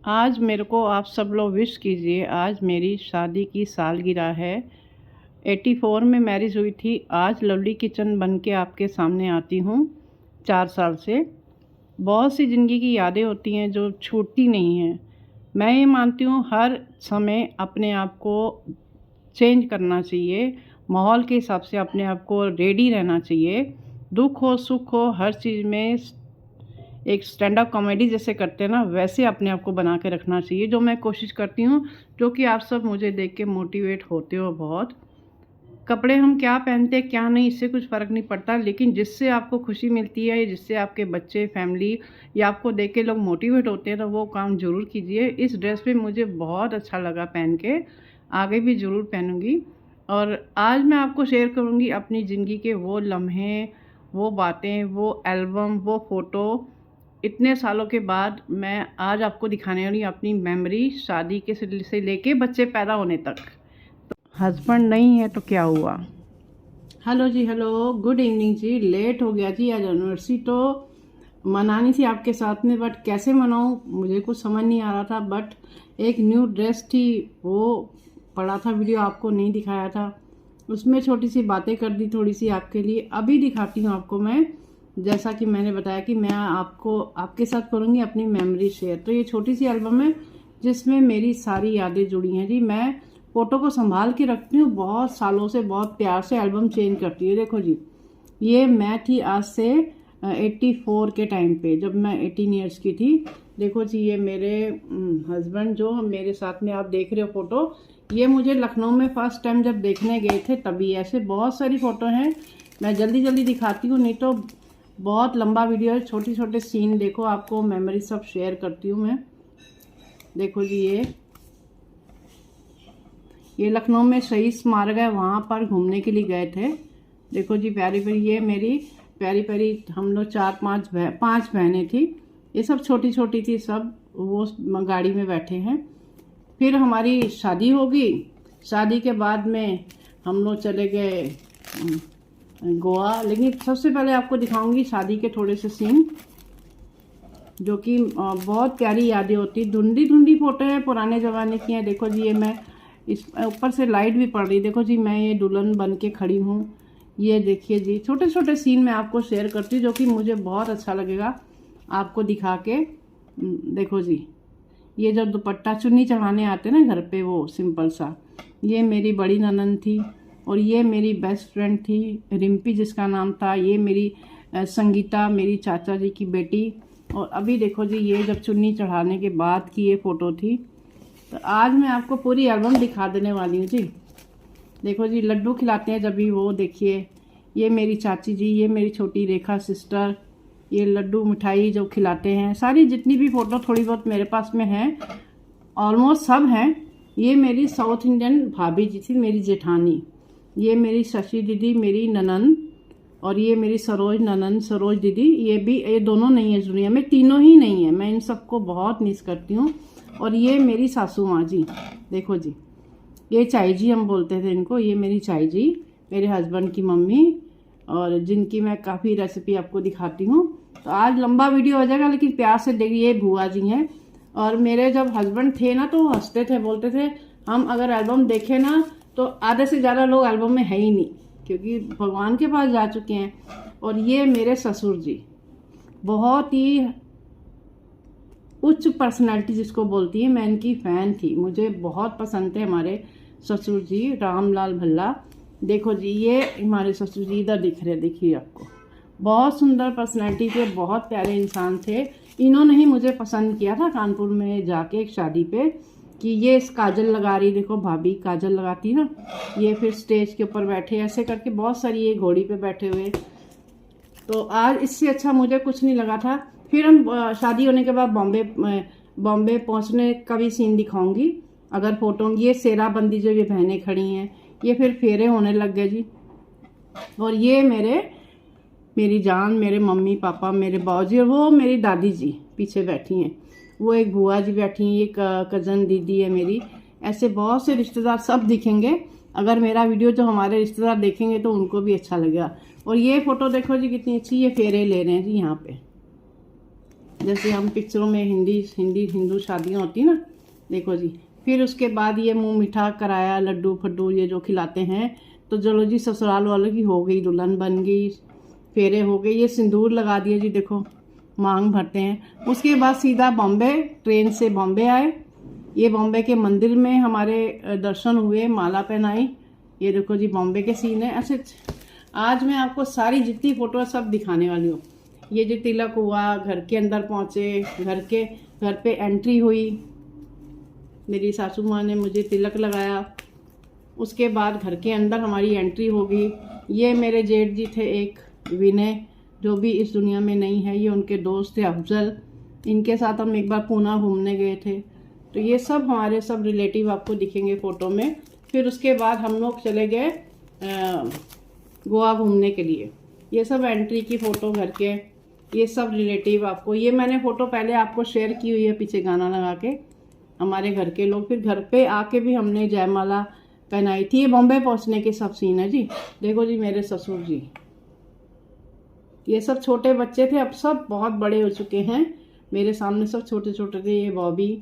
आज मेरे को आप सब लोग विश कीजिए। आज मेरी शादी की सालगिरह है। 84 में मैरिज हुई थी। आज लवली किचन बन के आपके सामने आती हूँ 4 साल से। बहुत सी ज़िंदगी की यादें होती हैं जो छूटती नहीं हैं। मैं ये मानती हूँ हर समय अपने आप को चेंज करना चाहिए, माहौल के हिसाब से अपने आप को रेडी रहना चाहिए। दुख हो सुख हो हर चीज़ में एक स्टैंड अप कॉमेडी जैसे करते हैं ना, वैसे अपने आप को बना के रखना चाहिए, जो मैं कोशिश करती हूँ, जो कि आप सब मुझे देख के मोटिवेट होते हो बहुत। कपड़े हम क्या पहनते हैं क्या नहीं, इससे कुछ फ़र्क नहीं पड़ता, लेकिन जिससे आपको खुशी मिलती है, जिससे आपके बच्चे, फैमिली या आपको देख के लोग मोटिवेट होते हैं, तो वो काम ज़रूर कीजिए। इस ड्रेस पे मुझे बहुत अच्छा लगा पहन के, आगे भी ज़रूर पहनूँगी। और आज मैं आपको शेयर करूँगी अपनी ज़िंदगी के वो लम्हे, वो बातें, वो एल्बम, वो फ़ोटो। इतने सालों के बाद मैं आज आपको दिखाने वाली हूँ अपनी मेमोरी, शादी के से लेके बच्चे पैदा होने तक। हस्बैंड नहीं है तो क्या हुआ। हेलो जी, हेलो, गुड इवनिंग जी। लेट हो गया जी, आज एनिवर्सरी तो मनानी थी आपके साथ में, बट कैसे मनाऊँ मुझे कुछ समझ नहीं आ रहा था। बट एक न्यू ड्रेस थी, वो पड़ा था, वीडियो आपको नहीं दिखाया था, उसमें छोटी सी बातें कर दी थोड़ी सी आपके लिए। अभी दिखाती हूँ आपको मैं, जैसा कि मैंने बताया कि मैं आपको आपके साथ करूँगी अपनी मेमोरी शेयर। तो ये छोटी सी एल्बम है जिसमें मेरी सारी यादें जुड़ी हैं जी। मैं फ़ोटो को संभाल के रखती हूँ बहुत सालों से, बहुत प्यार से एल्बम चेंज करती हूँ। देखो जी, ये मैं थी आज से 84 के टाइम पे, जब मैं 18 ईयर्स की थी। देखो जी, ये मेरे हस्बैंड जो मेरे साथ में आप देख रहे हो फ़ोटो, ये मुझे लखनऊ में फ़र्स्ट टाइम जब देखने गए थे तभी। ऐसे बहुत सारी फ़ोटो हैं, मैं जल्दी जल्दी दिखाती हूँ, नहीं तो बहुत लंबा वीडियो है। छोटे छोटे सीन देखो, आपको मेमोरी सब शेयर करती हूँ मैं। देखो जी, ये लखनऊ में शहीद स्मारक है, वहाँ पर घूमने के लिए गए थे। देखो जी, प्यारी प्यारी, ये मेरी प्यारी प्यारी, हम लोग 5 बहनें थी। ये सब छोटी छोटी थी सब, वो गाड़ी में बैठे हैं। फिर हमारी शादी हो गई। शादी के बाद में हम लोग चले गए गोवा। लेकिन सबसे पहले आपको दिखाऊंगी शादी के थोड़े से सीन, जो कि बहुत प्यारी यादें होती। धुंधली धुंधली फोटो है, पुराने ज़माने की हैं। देखो जी, ये मैं इस ऊपर से लाइट भी पड़ रही। देखो जी, मैं ये दुल्हन बन के खड़ी हूँ। ये देखिए जी, छोटे छोटे सीन मैं आपको शेयर करती हूँ, जो कि मुझे बहुत अच्छा लगेगा आपको दिखा के। देखो जी, ये जब दुपट्टा चुन्नी चढ़ाने आते ना घर पे, वो सिंपल सा, ये मेरी बड़ी ननद थी। और ये मेरी बेस्ट फ्रेंड थी रिम्पी, जिसका नाम था। ये मेरी संगीता, मेरी चाचा जी की बेटी। और अभी देखो जी, ये जब चुन्नी चढ़ाने के बाद की ये फ़ोटो थी। तो आज मैं आपको पूरी एल्बम दिखा देने वाली हूँ जी। देखो जी, लड्डू खिलाते हैं जब भी, वो देखिए, ये मेरी चाची जी, ये मेरी छोटी रेखा सिस्टर, ये लड्डू मिठाई जो खिलाते हैं। सारी जितनी भी फ़ोटो थोड़ी बहुत मेरे पास में हैं, ऑलमोस्ट सब हैं। ये मेरी साउथ इंडियन भाभी जी थी, मेरी जेठानी। ये मेरी शशि दीदी, मेरी ननन। और ये मेरी सरोज ननन, सरोज दीदी। ये दोनों नहीं है दुनिया में, तीनों ही नहीं है। मैं इन सबको बहुत मिस करती हूँ। और ये मेरी सासू माँ जी। देखो जी, ये चाई जी हम बोलते थे इनको। ये मेरी चाई जी, मेरे हस्बैंड की मम्मी, और जिनकी मैं काफ़ी रेसिपी आपको दिखाती हूँ। तो आज लंबा वीडियो हो जाएगा, लेकिन प्यार से देखिए। ये बुआ जी हैं। और मेरे जब हस्बैंड थे ना, तो वो हंसते थे, बोलते थे हम अगर एल्बम देखें ना, तो आधे से ज़्यादा लोग एल्बम में है ही नहीं, क्योंकि भगवान के पास जा चुके हैं। और ये मेरे ससुर जी, बहुत ही उच्च पर्सनैलिटी जिसको बोलती है, मैं इनकी फ़ैन थी, मुझे बहुत पसंद थे हमारे ससुर जी, रामलाल भल्ला। देखो जी, ये हमारे ससुर जी इधर दिख रहे, देखिए आपको, बहुत सुंदर पर्सनैलिटी थे, बहुत प्यारे इंसान थे। इन्होंने ही मुझे पसंद किया था कानपुर में जाके एक शादी पे, कि ये इस काजल लगा रही, देखो भाभी काजल लगाती ना। ये फिर स्टेज के ऊपर बैठे ऐसे करके, बहुत सारी, ये घोड़ी पे बैठे हुए। तो आज इससे अच्छा मुझे कुछ नहीं लगा था। फिर हम शादी होने के बाद बॉम्बे पहुंचने का भी सीन दिखाऊंगी अगर फोटो। ये सेराबंदी जो ये बहनें खड़ी हैं, ये फिर फेरे होने लग गए जी। और ये मेरी जान, मेरे मम्मी पापा, मेरे बाबूजी, और वो मेरी दादी जी पीछे बैठी हैं। वो एक बुआ जी बैठी हैं, एक कज़न दीदी है मेरी। ऐसे बहुत से रिश्तेदार सब दिखेंगे। अगर मेरा वीडियो जो हमारे रिश्तेदार देखेंगे तो उनको भी अच्छा लगेगा। और ये फ़ोटो देखो जी कितनी अच्छी, ये फेरे ले रहे हैं जी यहाँ पे। जैसे हम पिक्चरों में हिंदू शादियाँ होती ना, देखो जी। फिर उसके बाद ये मुंह मीठा कराया, लड्डू फड्डू ये जो खिलाते हैं। तो चलो जी, ससुराल वालों की हो गई, दुल्हन बन गई, फेरे हो गए, ये सिंदूर लगा दिया जी, देखो मांग भरते हैं। उसके बाद सीधा बॉम्बे, ट्रेन से बॉम्बे आए। ये बॉम्बे के मंदिर में हमारे दर्शन हुए, माला पहनाई। ये देखो जी बॉम्बे के सीन है। अच्छा, आज मैं आपको सारी जितनी फ़ोटो सब दिखाने वाली हूँ। ये जो तिलक हुआ, घर के अंदर पहुँचे, घर पे एंट्री हुई, मेरी सासू माँ ने मुझे तिलक लगाया। उसके बाद घर के अंदर हमारी एंट्री होगी। ये मेरे जेठ जी थे एक, विनय, जो भी इस दुनिया में नहीं है। ये उनके दोस्त थे अफजल, इनके साथ हम एक बार पूना घूमने गए थे। तो ये सब हमारे सब रिलेटिव आपको दिखेंगे फ़ोटो में। फिर उसके बाद हम लोग चले गए गोवा घूमने के लिए। ये सब एंट्री की फ़ोटो घर के, ये सब रिलेटिव आपको, ये मैंने फ़ोटो पहले आपको शेयर की हुई है पीछे गाना लगा के, हमारे घर के लोग। फिर घर पे आके भी हमने जयमाला पहनाई थी। ये बॉम्बे पहुंचने के सब सीन है जी। देखो जी मेरे ससुर जी, ये सब छोटे बच्चे थे, अब सब बहुत बड़े हो चुके हैं। मेरे सामने सब छोटे छोटे थे। ये बॉबी,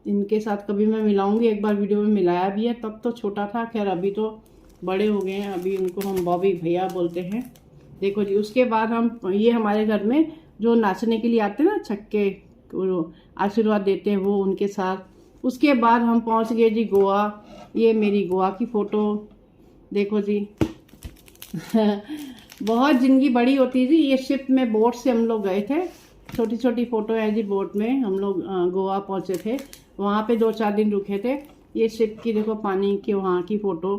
इनके साथ कभी मैं मिलाऊंगी, एक बार वीडियो में मिलाया भी है, तब तो छोटा था, खैर अभी तो बड़े हो गए हैं। अभी उनको हम बॉबी भैया बोलते हैं। देखो जी, उसके बाद हम, ये हमारे घर में जो नाचने के लिए आते हैं ना, छक्के आशीर्वाद देते हैं, वो उनके साथ। उसके बाद हम पहुंच गए जी गोवा। ये मेरी गोवा की फ़ोटो देखो जी। बहुत ज़िंदगी बड़ी होती है जी। ये शिप में, बोट से हम लोग गए थे। छोटी छोटी फ़ोटो है जी, बोट में हम लोग गोवा पहुंचे थे। वहाँ पे 2-4 दिन रुके थे। ये शिप की देखो, पानी के वहाँ की फ़ोटो।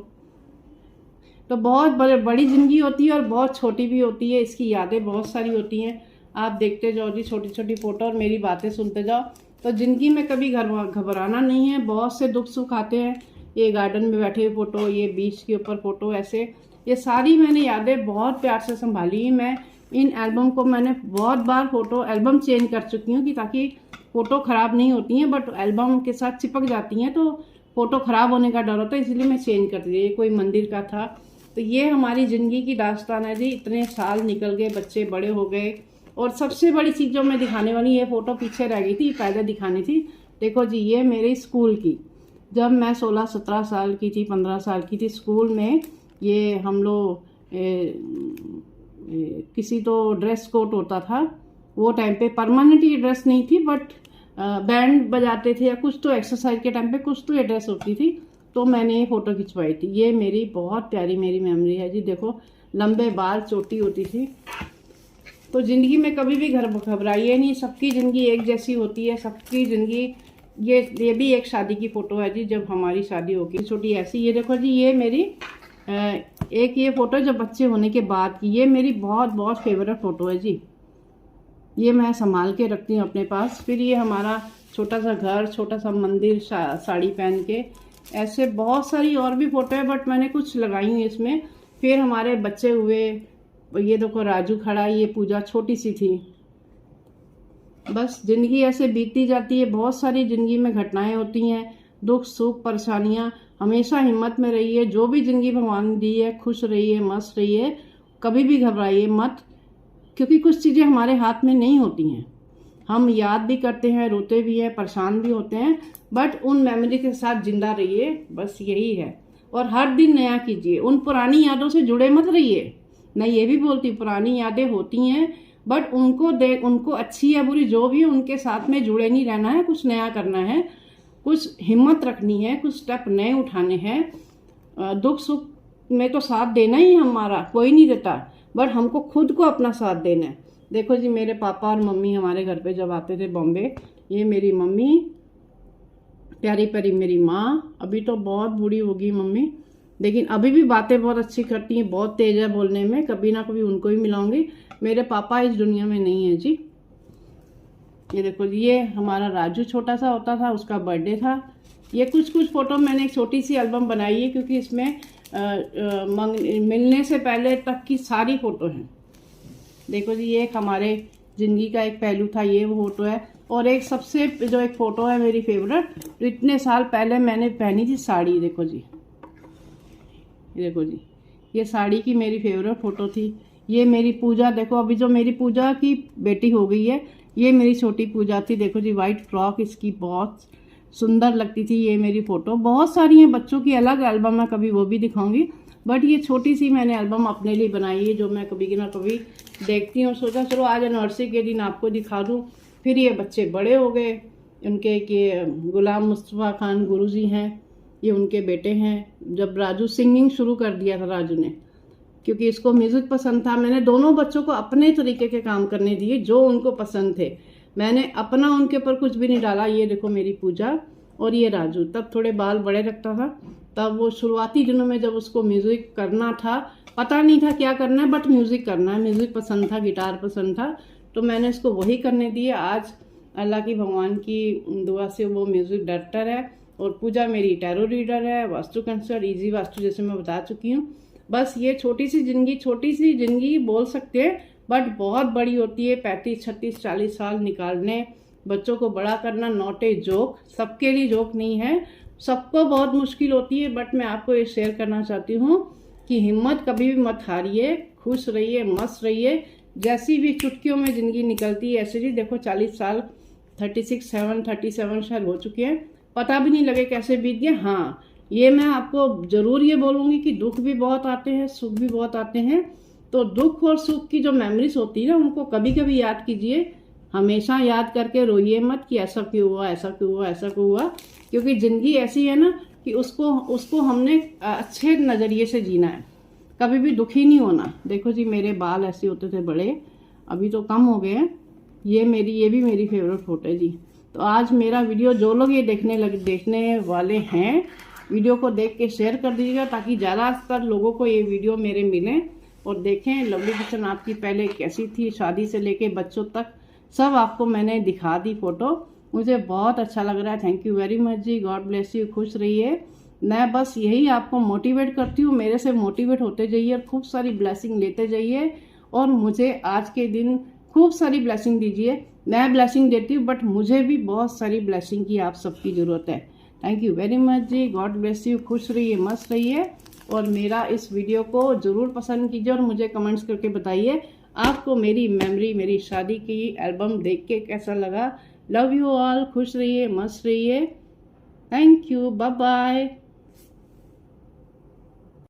तो बहुत बड़ी ज़िंदगी होती है और बहुत छोटी भी होती है। इसकी यादें बहुत सारी होती हैं। आप देखते जाओ जी छोटी छोटी फ़ोटो और मेरी बातें सुनते जाओ। तो ज़िंदगी में कभी घबराना नहीं है। बहुत से दुख सुख आते हैं। ये गार्डन में बैठे हुए फ़ोटो, ये बीच के ऊपर फ़ोटो, ऐसे ये सारी मैंने यादें बहुत प्यार से संभाली। मैं इन एल्बम को मैंने बहुत बार फ़ोटो एल्बम चेंज कर चुकी हूँ कि ताकि फ़ोटो ख़राब नहीं होती हैं, बट एल्बम के साथ चिपक जाती हैं तो फ़ोटो ख़राब होने का डर होता है, इसलिए मैं चेंज करती थी। ये कोई मंदिर का था। तो ये हमारी ज़िंदगी की दास्तान है जी। इतने साल निकल गए, बच्चे बड़े हो गए। और सबसे बड़ी चीज़ जो मैं दिखाने वाली, ये फ़ोटो पीछे रह गई थी, पहले दिखानी थी। देखो जी, ये मेरे स्कूल की, जब मैं 16-17 साल की थी, 15 साल की थी, स्कूल में ये हम लोग किसी तो ड्रेस कोड होता था। वो टाइम पे परमानेंट ये ड्रेस नहीं थी, बट बैंड बजाते थे या कुछ तो एक्सरसाइज के टाइम पे कुछ तो ये ड्रेस होती थी। तो मैंने ये फ़ोटो खिंचवाई थी। ये मेरी बहुत प्यारी मेरी मेमोरी है जी। देखो लंबे बाल, चोटी होती थी। तो ज़िंदगी में कभी भी घबराइए नहीं, सबकी ज़िंदगी एक जैसी होती है, सबकी ज़िंदगी। ये भी एक शादी की फ़ोटो है जी, जब हमारी शादी होगी, छोटी ऐसी। ये देखो जी, ये मेरी एक ये फ़ोटो जब बच्चे होने के बाद की, ये मेरी बहुत बहुत फेवरेट फ़ोटो है जी। ये मैं संभाल के रखती हूँ अपने पास। फिर ये हमारा छोटा सा घर, छोटा सा मंदिर, साड़ी पहन के, ऐसे बहुत सारी और भी फ़ोटो है, बट मैंने कुछ लगाई हुई इसमें। फिर हमारे बच्चे हुए, ये देखो राजू खड़ा, ये पूजा छोटी सी थी। बस ज़िंदगी ऐसे बीतती जाती है। बहुत सारी ज़िंदगी में घटनाएं होती हैं, दुख सुख परेशानियां। हमेशा हिम्मत में रहिए। जो भी ज़िंदगी भगवान ने दी है, खुश रहिए, मस्त रहिए, कभी भी घबराइए मत, क्योंकि कुछ चीज़ें हमारे हाथ में नहीं होती हैं। हम याद भी करते हैं, रोते भी हैं, परेशान भी होते हैं, बट उन मेमोरी के साथ जिंदा रहिए, बस यही है। और हर दिन नया कीजिए। उन पुरानी यादों से जुड़े मत रहिए। मैं ये भी बोलती, पुरानी यादें होती हैं, बट उनको अच्छी या बुरी जो भी है, उनके साथ में जुड़े नहीं रहना है। कुछ नया करना है, कुछ हिम्मत रखनी है, कुछ स्टेप नए उठाने हैं। दुख सुख में तो साथ देना ही हमारा, कोई नहीं देता, बट हमको खुद को अपना साथ देना है। देखो जी, मेरे पापा और मम्मी हमारे घर पे जब आते थे बॉम्बे, ये मेरी मम्मी, प्यारी प्यारी मेरी माँ। अभी तो बहुत बूढ़ी होगी मम्मी, लेकिन अभी भी बातें बहुत अच्छी करती हैं, बहुत तेज है बोलने में। कभी ना कभी उनको ही मिलाऊंगी। मेरे पापा इस दुनिया में नहीं है जी। ये देखो जी, ये हमारा राजू छोटा सा होता था, उसका बर्थडे था। ये कुछ फ़ोटो मैंने एक छोटी सी एल्बम बनाई है, क्योंकि इसमें मिलने से पहले तक की सारी फ़ोटो हैं। देखो जी, ये एक हमारे ज़िंदगी का एक पहलू था, ये वो फ़ोटो है। और एक सबसे जो एक फ़ोटो है मेरी फेवरेट, तो इतने साल पहले मैंने पहनी थी साड़ी। देखो जी, ये देखो जी, ये साड़ी की मेरी फेवरेट फ़ोटो थी। ये मेरी पूजा, देखो अभी जो मेरी पूजा की बेटी हो गई है, ये मेरी छोटी पूजा थी। देखो जी, वाइट फ्रॉक इसकी बहुत सुंदर लगती थी। ये मेरी फ़ोटो बहुत सारी हैं, बच्चों की अलग एल्बम है, कभी वो भी दिखाऊंगी। बट ये छोटी सी मैंने एल्बम अपने लिए बनाई है, जो मैं कभी ना कभी देखती हूँ। सोचा चलो आज एनिवर्सरी के दिन आपको दिखा दूँ। फिर ये बच्चे बड़े हो गए, उनके कि गुलाम मुस्तफ़ा खान गुरुजी हैं, ये उनके बेटे हैं। जब राजू सिंगिंग शुरू कर दिया था राजू ने, क्योंकि इसको म्यूज़िक पसंद था, मैंने दोनों बच्चों को अपने तरीके के काम करने दिए जो उनको पसंद थे। मैंने अपना उनके ऊपर कुछ भी नहीं डाला। ये देखो मेरी पूजा और ये राजू, तब थोड़े बाल बड़े रखता था। तब वो शुरुआती दिनों में जब उसको म्यूज़िक करना था, पता नहीं था क्या करना है, बट म्यूज़िक करना है, म्यूज़िक पसंद था, गिटार पसंद था, तो मैंने इसको वही करने दिए। आज अल्लाह की भगवान की दुआ से वो म्यूज़िक डायरेक्टर है और पूजा मेरी टैरो रीडर है, वास्तु कंसल्ट, इजी वास्तु जैसे मैं बता चुकी हूँ। बस ये छोटी सी जिंदगी बोल सकते हैं, बट बहुत बड़ी होती है। 35, 36, 40 साल निकालने, बच्चों को बड़ा करना, नॉट ए जोक। सबके लिए जोक नहीं है, सबको बहुत मुश्किल होती है। बट मैं आपको ये शेयर करना चाहती हूँ कि हिम्मत कभी भी मत हारिए, खुश रहिए, मस्त रहिए। जैसी भी चुटकियों में ज़िंदगी निकलती है ऐसे ही। देखो 40 साल 37 शायद हो चुके हैं, पता भी नहीं लगे कैसे बीत गए। हाँ, ये मैं आपको ज़रूर ये बोलूँगी कि दुख भी बहुत आते हैं, सुख भी बहुत आते हैं। तो दुख और सुख की जो मेमोरीज होती है ना, उनको कभी कभी याद कीजिए। हमेशा याद करके रोइए मत कि ऐसा क्यों हुआ, ऐसा क्यों हुआ, ऐसा क्यों हुआ। क्योंकि ज़िंदगी ऐसी है ना कि उसको हमने अच्छे नज़रिए से जीना है, कभी भी दुखी नहीं होना। देखो जी, मेरे बाल ऐसे होते थे बड़े, अभी तो कम हो गए हैं। ये भी मेरी फेवरेट फ़ोटो है जी। तो आज मेरा वीडियो जो लोग ये देखने वाले हैं, वीडियो को देख के शेयर कर दीजिएगा, ताकि ज़्यादातर लोगों को ये वीडियो मेरे मिले और देखें। लवली किचन आपकी पहले कैसी थी, शादी से लेके बच्चों तक सब आपको मैंने दिखा दी फ़ोटो। मुझे बहुत अच्छा लग रहा है। Thank you very much ji, God bless you, खुश रहिए। मैं बस यही आपको मोटिवेट करती हूँ, मेरे से मोटिवेट होते जाइए और खूब सारी ब्लेसिंग लेते जाइए और मुझे आज के दिन खूब सारी ब्लेसिंग दीजिए। मैं ब्लेसिंग देती हूँ, बट मुझे भी बहुत सारी ब्लेसिंग की आप सबकी ज़रूरत है। Thank you very much ji, God bless you, खुश रहिए, मस्त रहिए। और मेरा इस वीडियो को ज़रूर पसंद कीजिए और मुझे कमेंट्स करके बताइए आपको मेरी मेमोरी, मेरी शादी की एल्बम देख के कैसा लगा। लव यू ऑल, खुश रहिए, मस्त रहिए। Thank you, bye bye.